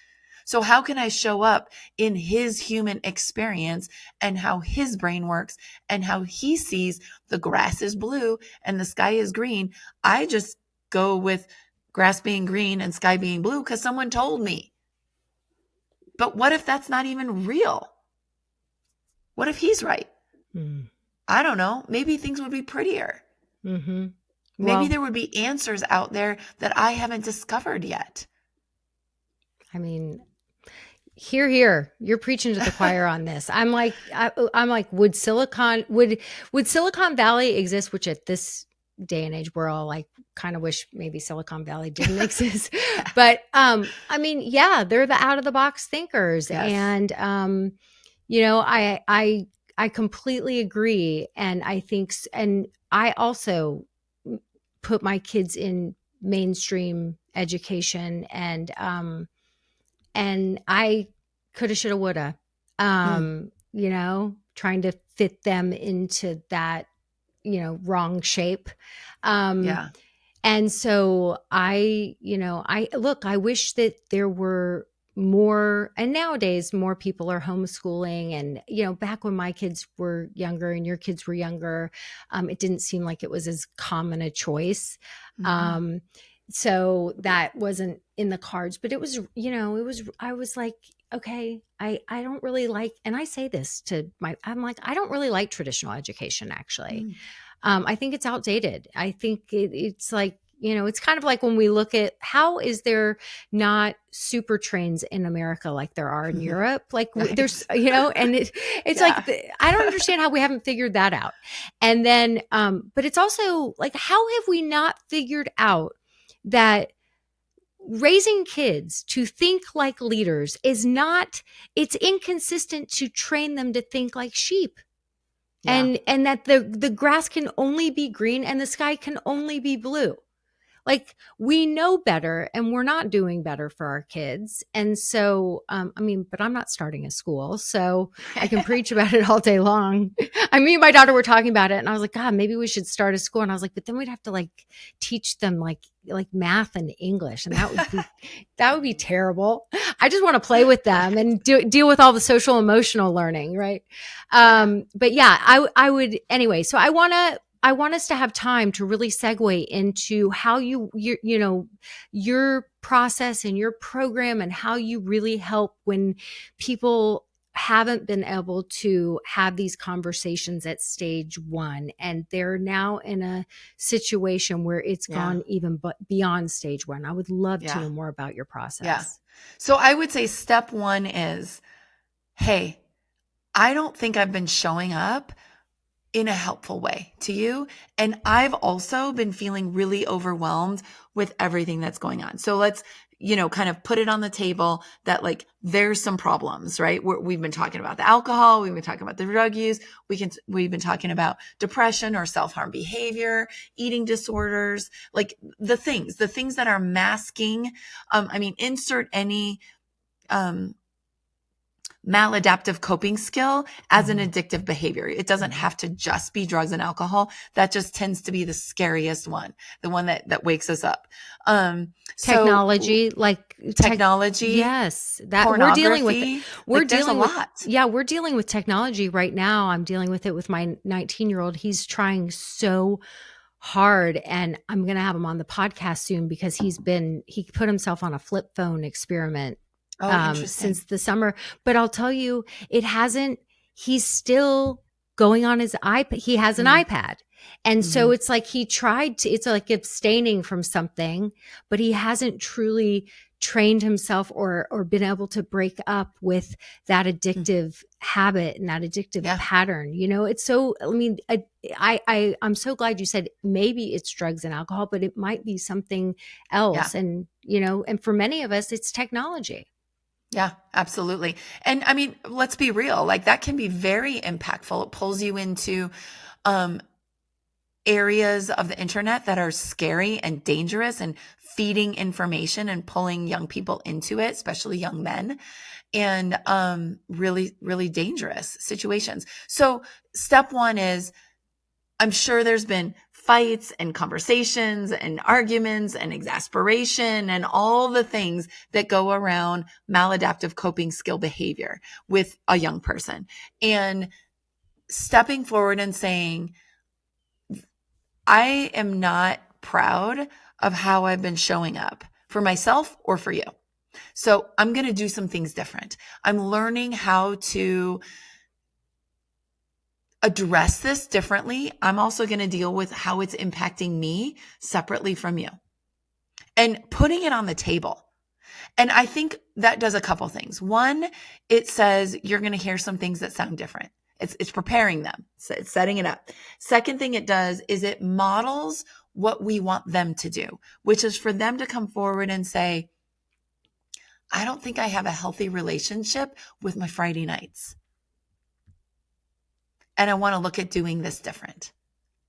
So how can I show up in his human experience and how his brain works and how he sees the grass is blue and the sky is green? I just go with grass being green and sky being blue because someone told me. But what if that's not even real? What if he's right? Mm-hmm. I don't know. Maybe things would be prettier. Mm-hmm. Maybe Well, there would be answers out there that I haven't discovered yet. I mean, here, you're preaching to the choir on this. I'm like, would Silicon Valley exist, which at this day and age, we're all like, kind of wish maybe Silicon Valley didn't exist. But I mean, yeah, they're the out of the box thinkers. Yes. And you know, I completely agree. And I think, and I also put my kids in mainstream education, and I coulda, shoulda, woulda, you know, trying to fit them into that, you know, wrong shape. Yeah. And so I wish that there were more, and nowadays more people are homeschooling. And, you know, back when my kids were younger and your kids were younger, it didn't seem like it was as common a choice. Mhm. Um, so that wasn't in the cards, but it was, you know, I was like, okay, I don't really like, and I say this to I'm like, I don't really like traditional education, actually. Mm. I think it's outdated. I think it's like, you know, it's kind of like when we look at, how is there not super trains in America like there are in Europe? Like there's, Right. you know, and it's Yeah. like, I don't understand how we haven't figured that out. And then, but it's also like, how have we not figured out that raising kids to think like leaders is not, it's inconsistent to train them to think like sheep, Yeah. and that the grass can only be green and the sky can only be blue. Like, we know better and we're not doing better for our kids. And so, I mean, but I'm not starting a school, so I can preach about it all day long. Me and my daughter were talking about it, and I was like, God, maybe we should start a school. And I was like, but then we'd have to like teach them like math and English, and that would be terrible. I just want to play with them and deal with all the social emotional learning, right? Yeah. But yeah, I would anyway. So I want us to have time to really segue into how you know, your process and your program, and how you really help when people haven't been able to have these conversations at stage 1, and they're now in a situation where it's Yeah. gone even beyond stage 1. I would love to Yeah. know more about your Yeah. process. So I would say step 1 is, hey, I don't think I've been showing up in a helpful way to you. And I've also been feeling really overwhelmed with everything that's going on. So let's, you know, kind of put it on the table that like there's some problems, right? We've been talking about the alcohol. We've been talking about the drug use. We've been talking about depression or self-harm behavior, eating disorders, like the things that are masking. I mean, insert any, maladaptive coping skill as an addictive behavior. It doesn't have to just be drugs and alcohol. That just tends to be the scariest one, the one that wakes us up. So Technology, like technology, yes, that we're dealing with it. pornography, We're like there's a dealing with, lot. yeah, we're dealing with technology right now. I'm dealing with it with my 19-year-old. He's trying so hard, and I'm going to have him on the podcast soon because he put himself on a flip phone experiment Oh, interesting. since the summer. But I'll tell you, it hasn't, he's still going on his iPad. He has an Mm, iPad. And so mhm. it's like he tried to, it's like abstaining from something, but he hasn't truly trained himself or been able to break up with that Mm. addictive habit and that addictive Yeah, pattern. You know, it's so, I mean, I'm so glad you said maybe it's drugs and alcohol, but it might be something yeah, else. And, you know, and for many of us, it's technology. yeah, absolutely. And I mean, let's be real, like that can be very impactful. It pulls you into, um, areas of the internet that are scary and dangerous and feeding information and pulling young people into it, especially young men, and really, really dangerous situations. So step 1 is, I'm sure there's been fights and conversations and arguments and exasperation and all the things that go around maladaptive coping skill behavior with a young person. And stepping forward and saying, I am not proud of how I've been showing up for myself or for you. So I'm going to do some things different. I'm learning how to address this differently. I'm also going to deal with how it's impacting me separately from you and putting it on the table. And I think that does a couple things. One, it says you're going to hear some things that sound different. It's preparing them. So it's setting it up. Second thing it does is it models what we want them to do, which is for them to come forward and say, I don't think I have a healthy relationship with my Friday nights. And I want to look at doing this different.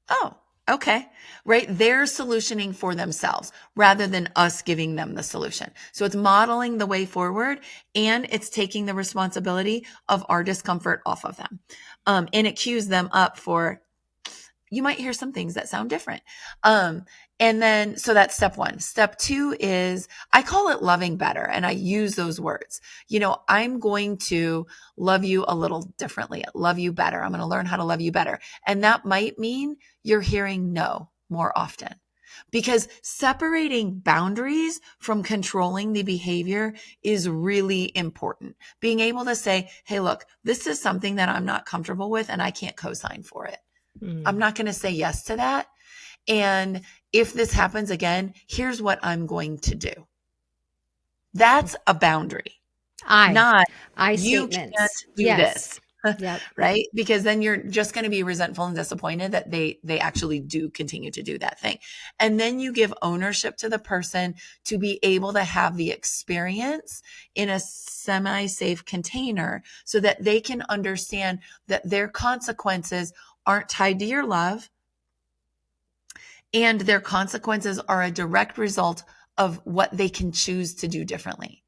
Oh, okay. Right. They're solutioning for themselves rather than us giving them the solution. So it's modeling the way forward, and it's taking the responsibility of our discomfort off of them. And it cues them up for, you might hear some things that sound different. And then, so that's step one. Step two is, I call it loving better. And I use those words. I'm going to love you a little differently. Love you better. I'm going to learn how to love you better. And that might mean you're hearing no more often, because separating boundaries from controlling the behavior is really important. Being able to say, hey, look, this is something that I'm not comfortable with and I can't co-sign for it. I'm not going to say yes to that. And if this happens again, here's what I'm going to do. That's a boundary. Not you statements. Can't do Yes. this. Yep. Right? Because then you're just going to be resentful and disappointed that they actually do continue to do that thing. And then you give ownership to the person to be able to have the experience in a semi-safe container so that they can understand that their consequences aren't tied to your love, and their consequences are a direct result of what they can choose to do differently.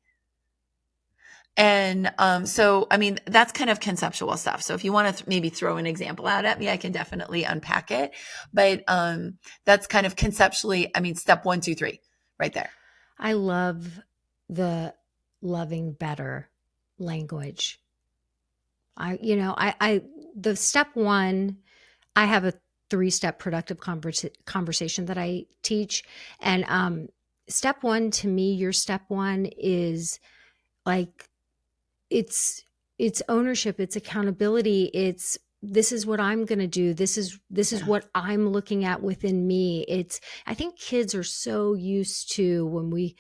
And so, I mean, that's kind of conceptual stuff. So if you want to maybe throw an example out at me, I can definitely unpack it. But that's kind of conceptually, I mean, step 1, 2, 3, right there. I love the loving better language. The step one, I have a 3-step productive conversation that I teach. And step one, to me, your step one is like, it's ownership, it's accountability, this is what I'm going to do. This is what I'm looking at within me. I think kids are so used to, when we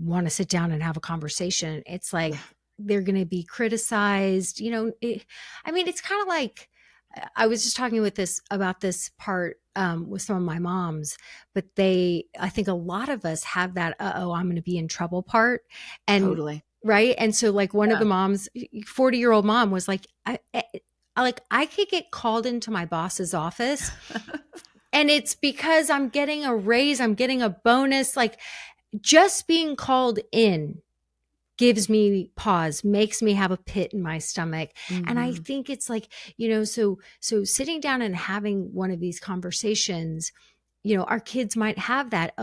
want to sit down and have a conversation, it's like they're going to be criticized. It's kind of like, I was just talking about this part with some of my moms, but I think a lot of us have that, I'm going to be in trouble part. And totally. Right. And so like one of the moms, 40-year-old mom, was like, I could get called into my boss's office and it's because I'm getting a raise, I'm getting a bonus. Like, just being called in gives me pause, makes me have a pit in my stomach. Mm-hmm. And I think it's like, so sitting down and having one of these conversations, our kids might have that,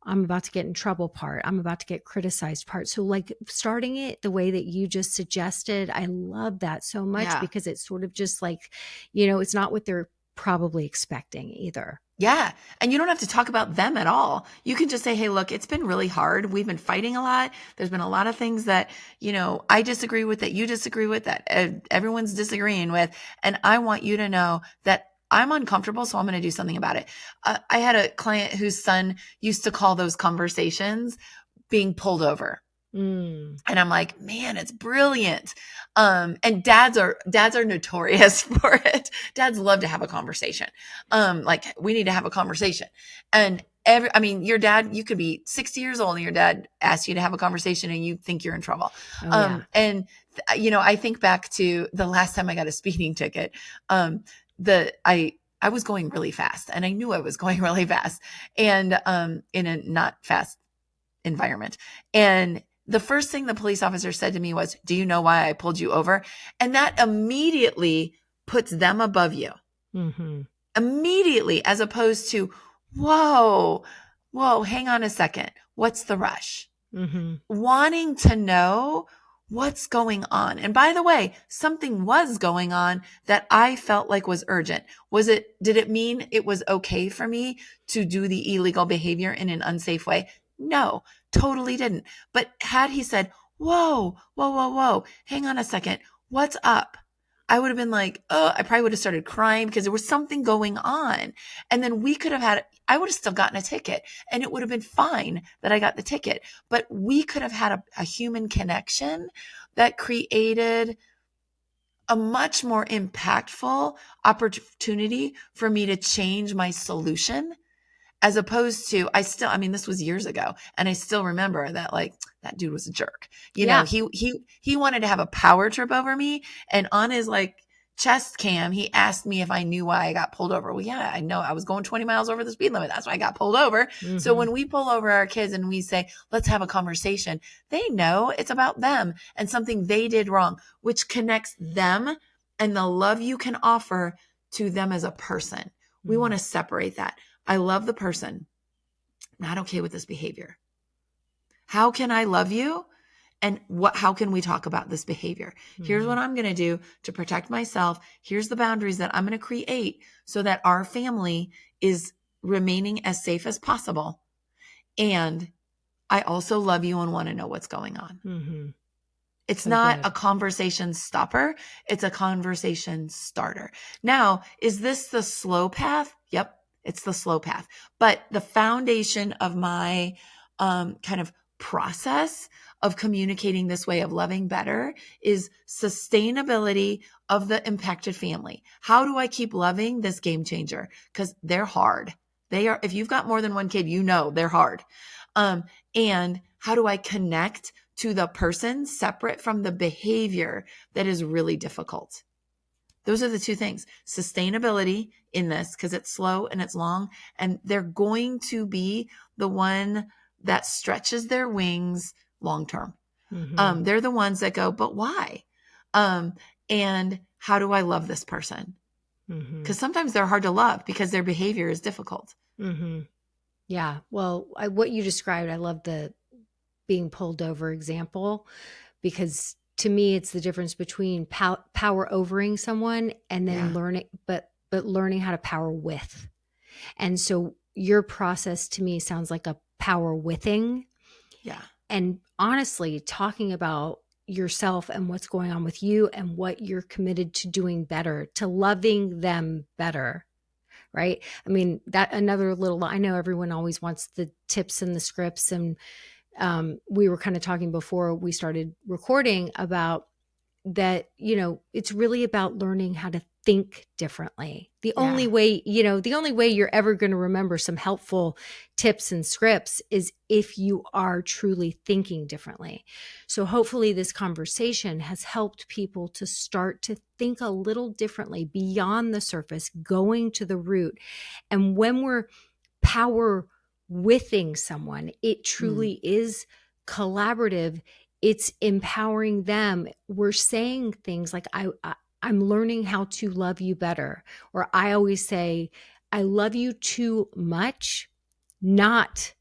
I'm about to get in trouble part, I'm about to get criticized part. So like starting it the way that you just suggested, I love that so much, because it's sort of just like, it's not what they're probably expecting either. Yeah. And you don't have to talk about them at all. You can just say, hey, look, it's been really hard. We've been fighting a lot. There's been a lot of things that, I disagree with, that you disagree with, that everyone's disagreeing with. And I want you to know that I'm uncomfortable, so I'm going to do something about it. I had a client whose son used to call those conversations being pulled over. And I'm like, man, it's brilliant. And dads are notorious for it. Dads love to have a conversation. Like, we need to have a conversation. And your dad, you could be 60 years old and your dad asks you to have a conversation and you think you're in trouble. And I think back to the last time I got a speeding ticket. I was going really fast, and I knew I was going really fast, and in a not fast environment. And the first thing the police officer said to me was, do you know why I pulled you over? And that immediately puts them above you. Mm-hmm. Immediately, as opposed to, whoa, hang on a second. What's the rush? Mm-hmm. Wanting to know what's going on. And by the way, something was going on that I felt like was urgent. Did it mean it was okay for me to do the illegal behavior in an unsafe way? No, totally didn't. But had he said, whoa, hang on a second, what's up? I would have been like, I probably would have started crying because there was something going on. And then I would have still gotten a ticket, and it would have been fine that I got the ticket. But we could have had a human connection that created a much more impactful opportunity for me to change my solution, as opposed to, I mean, this was years ago, and I still remember that, like, that dude was a jerk. Yeah. He wanted to have a power trip over me, and on his like chest cam, he asked me if I knew why I got pulled over. Well, yeah, I know, I was going 20 miles over the speed limit. That's why I got pulled over. So when we pull over our kids and we say, let's have a conversation, they know it's about them and something they did wrong, which connects them and the love you can offer to them as a person. We want to separate that. I love the person, not okay with this behavior. How can I love you? And how can we talk about this behavior? Here's what I'm going to do to protect myself. Here's the boundaries that I'm going to create so that our family is remaining as safe as possible. And I also love you and want to know what's going on. It's so not a conversation stopper. It's a conversation starter. Now, is this the slow path? Yep. It's the slow path. But the foundation of my kind of process of communicating this way of loving better is sustainability of the impacted family. How do I keep loving this game changer? Because they're hard. They are, if you've got more than one kid, you know they're hard. And how do I connect to the person separate from the behavior that is really difficult? Those are the two things. Sustainability in this, because it's slow and it's long, and they're going to be the one that stretches their wings long term. They're the ones that go, but why? And how do I love this person? Because sometimes they're hard to love because their behavior is difficult. Yeah. Well, what you described, I love the being pulled over example, because to me, it's the difference between power overing someone and then learning, but learning how to power with. And so your process to me sounds like a power withing. Yeah. And honestly, talking about yourself and what's going on with you and what you're committed to doing better, to loving them better. Right. I mean, that another little, I know everyone always wants the tips and the scripts. And we were kind of talking before we started recording about that, it's really about learning how to think differently. The only way you're ever going to remember some helpful tips and scripts is if you are truly thinking differently. So hopefully this conversation has helped people to start to think a little differently beyond the surface, going to the root. And when we're power withing someone, it truly is collaborative. It's empowering them. We're saying things like, I'm learning how to love you better. Or I always say, I love you too much, not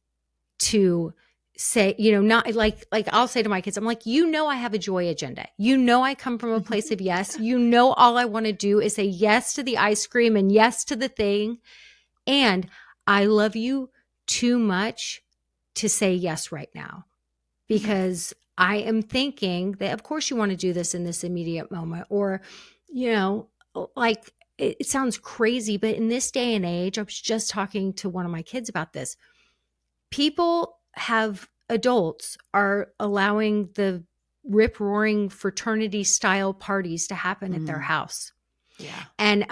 to say, not like I'll say to my kids, I'm like, I have a joy agenda. I come from a place of yes. All I want to do is say yes to the ice cream and yes to the thing. And I love you too much to say yes right now, because I am thinking that, of course, you want to do this in this immediate moment, or, like it sounds crazy, but in this day and age, I was just talking to one of my kids about this. Adults are allowing the rip roaring fraternity style parties to happen at their house. Yeah. And,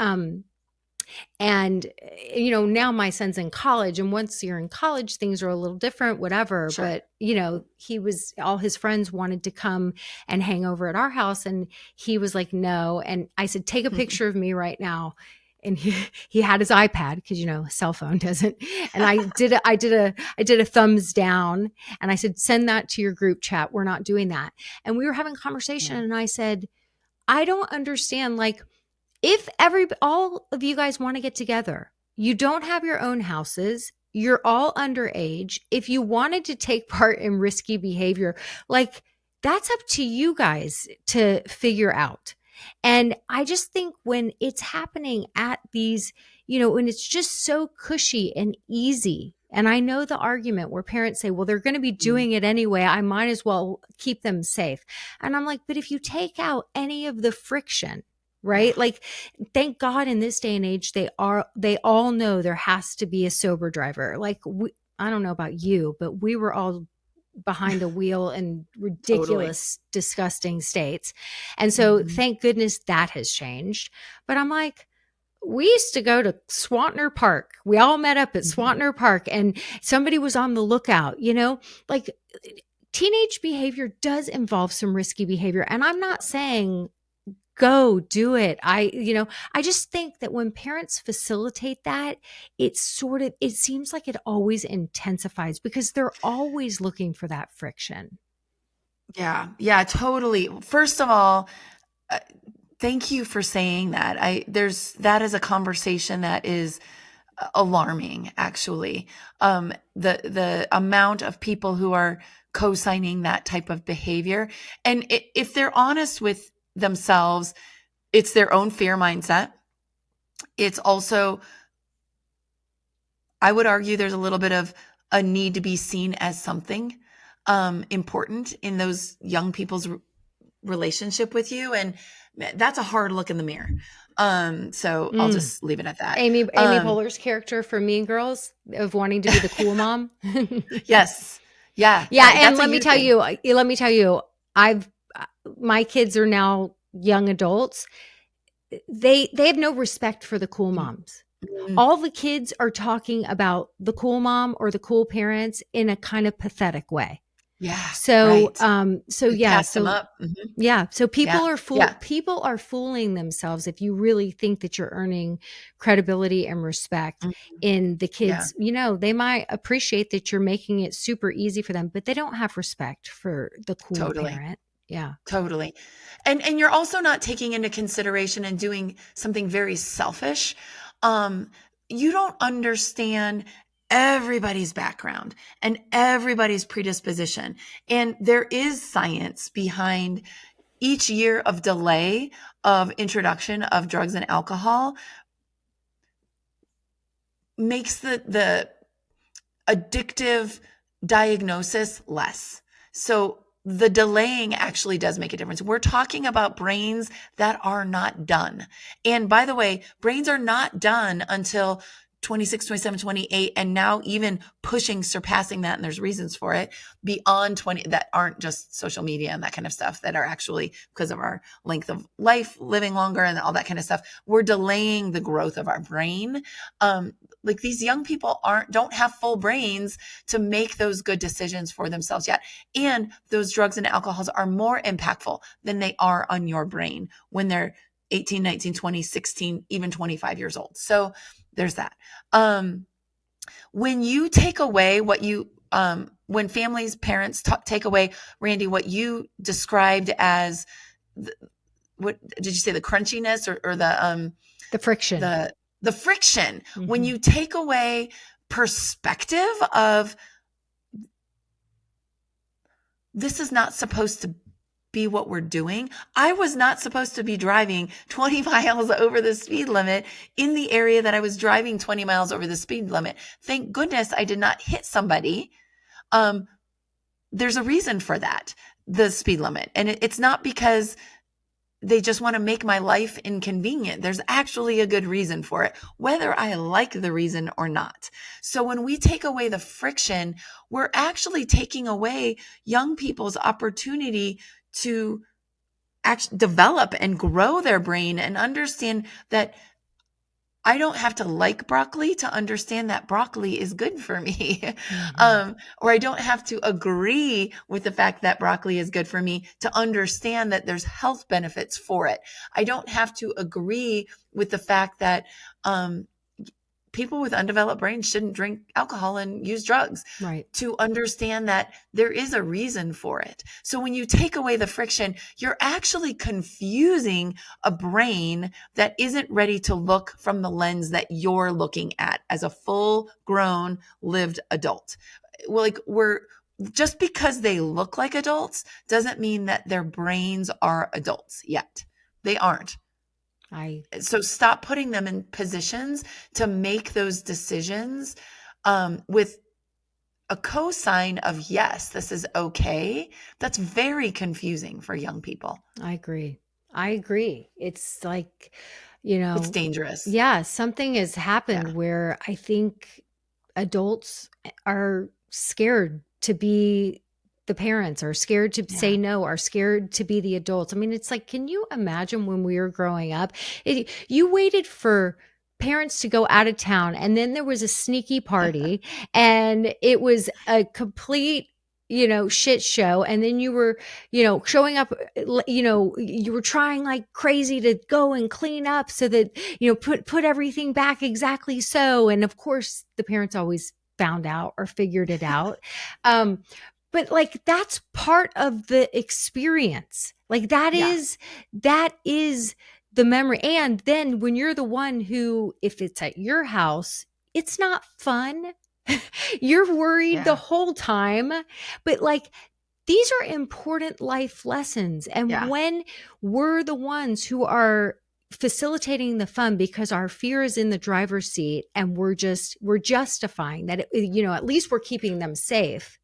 now my son's in college, and once you're in college, things are a little different, whatever. Sure. But, all his friends wanted to come and hang over at our house. And he was like, no. And I said, take a picture of me right now. And he had his iPad, because, cell phone doesn't. And I did a thumbs down, and I said, send that to your group chat. We're not doing that. And we were having a conversation, and I said, I don't understand. Like, if all of you guys want to get together, you don't have your own houses, you're all underage. If you wanted to take part in risky behavior, like, that's up to you guys to figure out. And I just think when it's happening at these, when it's just so cushy and easy. And I know the argument where parents say, well, they're going to be doing it anyway, I might as well keep them safe. And I'm like, but if you take out any of the friction, right? Like, thank God in this day and age, they all know there has to be a sober driver. Like, I don't know about you, but we were all behind a wheel in Totally. ridiculous, disgusting states. And so Mhm. thank goodness that has changed. But I'm like, we used to go to Swantner Park. We all met up at Mhm. Swantner Park and somebody was on the lookout, like teenage behavior does involve some risky behavior. And I'm not saying go do it. I just think that when parents facilitate that, it seems like it always intensifies because they're always looking for that friction. Yeah. Yeah, totally. First of all, uh, thank you for saying that. That is a conversation that is alarming, actually. The amount of people who are co-signing that type of behavior. And if they're honest with themselves, it's their own fear mindset. It's also, I would argue, there's a little bit of a need to be seen as something important in those young people's relationship with you. And that's a hard look in the mirror. So I'll Mm. just leave it at that. Amy Poehler's character from Mean Girls of wanting to be the cool mom. Yes. Yeah. Yeah, and That's a you thing. let me tell you, I've my kids are now young adults. They have no respect for the cool moms. Mm, All the kids are talking about the cool mom or the cool parents in a kind of pathetic way. yeah. So, Right. Just yeah, pass them so up. Mhm. yeah, so Yeah. Yeah. people are fooling themselves if you really think that you're earning credibility and respect Mhm. in the Yeah. kids. They might appreciate that you're making it super easy for them, but they don't have respect for the cool Totally. parent. Yeah. Totally. And you're also not taking into consideration and doing something very selfish. Um, you don't understand everybody's background and everybody's predisposition. And there is science behind each year of delay of introduction of drugs and alcohol makes the addictive diagnosis less. So the delaying actually does make a difference. We're talking about brains that are not done. And by the way, brains are not done until 26, 27, 28, and now even pushing, surpassing that. And there's reasons for it beyond 20 that aren't just social media and that kind of stuff, that are actually because of our length of life, living longer and all that kind of stuff. We're delaying the growth of our brain. Like these young people don't have full brains to make those good decisions for themselves yet. And those drugs and alcohols are more impactful than they are on your brain when they're 18, 19, 20, 16, even 25 years old. So there's that. When you take away when families, parents take away, Randy, what you described as, what did you say, the crunchiness or The friction. the the friction, when Hmm. you take away perspective of this is not supposed to be what we're doing. I was not supposed to be driving 20 miles over the speed limit in the area that I was driving 20 miles over the speed limit. Thank goodness I did not hit somebody. Um, there's a reason for that, the speed limit. And it's not because they just want to make my life inconvenient. There's actually a good reason for it, whether I like the reason or not. So when we take away the friction, we're actually taking away young people's opportunity to actually develop and grow their brain and understand that I don't have to like broccoli to understand that broccoli is good for me. Hmm. Or I don't have to agree with the fact that broccoli is good for me to understand that there's health benefits for it. I don't have to agree with the fact that people with undeveloped brains shouldn't drink alcohol and use drugs, Right. to understand that there is a reason for it. So when you take away the friction, you're actually confusing a brain that isn't ready to look from the lens that you're looking at as a full grown lived adult. Well, like just because they look like adults doesn't mean that their brains are adults yet. They aren't. I So stop putting them in positions to make those decisions with a cosign of yes, this is okay. That's very confusing for young people. I agree. I agree. It's like, It's dangerous. yeah, something has Yeah. happened where I think adults are scared to be the parents, are scared to say no, are scared to be the adults. I mean, it's like, can you imagine when we were growing up, you waited for parents to go out of town, and then there was a sneaky party, and it was a complete, shit show. And then you were, showing up, you were trying like crazy to go and clean up so that, put everything back exactly so. And of course, the parents always found out or figured it out. But like, that's part of the experience. Like that is the memory. And then when you're the one who, if it's at your house, it's not fun. You're worried the whole time. But like, these are important life lessons. And when we're the ones who are facilitating the fun because our fear is in the driver's seat, and we're justifying that, at least we're keeping them safe,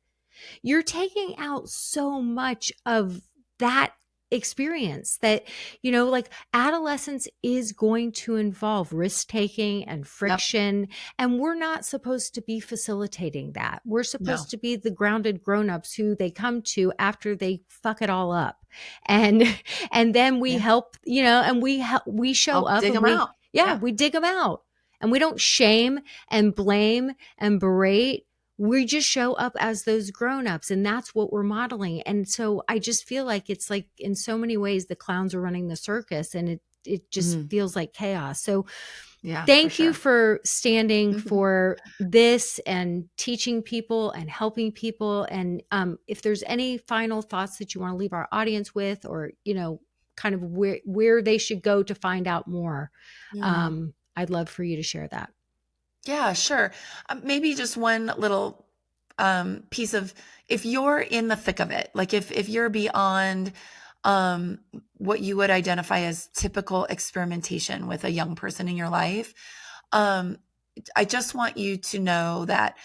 you're taking out so much of that experience that, like, adolescence is going to involve risk taking and friction. And we're not supposed to be facilitating that. We're supposed to be the grounded grownups who they come to after they fuck it all up. And then we help, and we show up dig and them out. we dig them out, and we don't shame and blame and berate. We just show up as those grownups, and that's what we're modeling. And so I just feel like it's like, in so many ways, the clowns are running the circus, and it just feels like chaos. So thank you for standing for this and teaching people and helping people. And if there's any final thoughts that you want to leave our audience with, or, kind of where they should go to find out more, I'd love for you to share that. Yeah, sure. Maybe just one little piece of, if you're in the thick of it, like if you're beyond what you would identify as typical experimentation with a young person in your life, I just want you to know that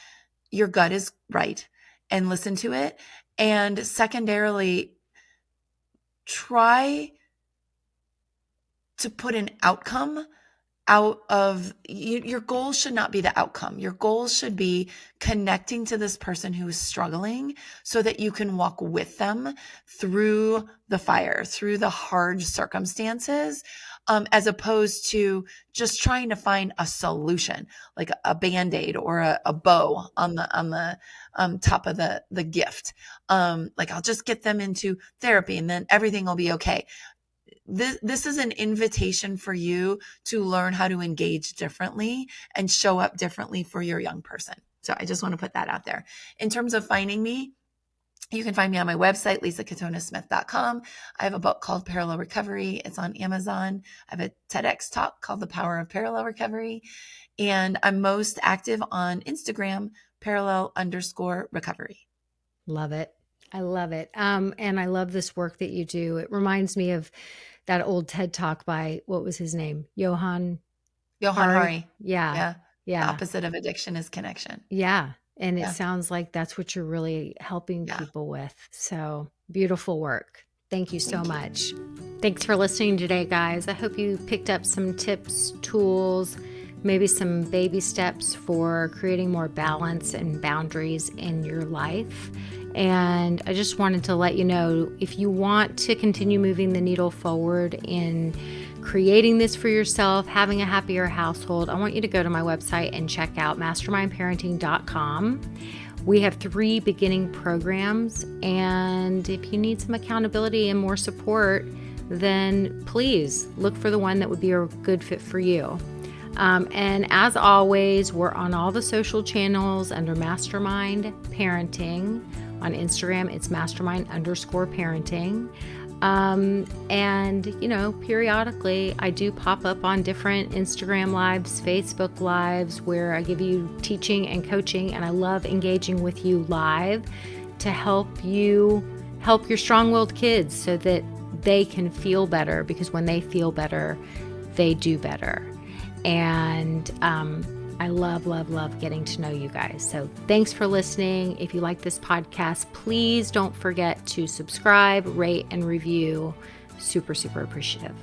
your gut is right, and listen to it. And secondarily, try to put an outcome out of your goals. Should not be the outcome. Your goals should be connecting to this person who is struggling, so that you can walk with them through the fire, through the hard circumstances, as opposed to just trying to find a solution, like a Band-Aid or a bow on the top of the gift. Like, I'll just get them into therapy and then everything will be okay. This is an invitation for you to learn how to engage differently and show up differently for your young person. So I just want to put that out there. In terms of finding me, you can find me on my website, lisakatonesmith.com. I have a book called Parallel Recovery. It's on Amazon. I have a TEDx talk called The Power of Parallel Recovery. And I'm most active on Instagram, parallel_recovery. Love it. I love it. And I love this work that you do. It reminds me of that old TED talk by, what was his name? Johann Hari. Yeah. The opposite of addiction is connection. Yeah. And it sounds like that's what you're really helping people with. So beautiful work. Thank you so much. Thanks for listening today, guys. I hope you picked up some tips, tools, maybe some baby steps for creating more balance and boundaries in your life. And I just wanted to let you know, if you want to continue moving the needle forward in creating this for yourself, having a happier household, I want you to go to my website and check out mastermindparenting.com. We have 3 beginning programs, and if you need some accountability and more support, then please look for the one that would be a good fit for you. And as always, we're on all the social channels under Mastermind Parenting. On Instagram, it's mastermind_parenting. And, periodically I do pop up on different Instagram lives, Facebook lives, where I give you teaching and coaching, and I love engaging with you live to help you help your strong-willed kids so that they can feel better, because when they feel better, they do better. And I love, love, love getting to know you guys. So thanks for listening. If you like this podcast, please don't forget to subscribe, rate, and review. Super, super appreciative.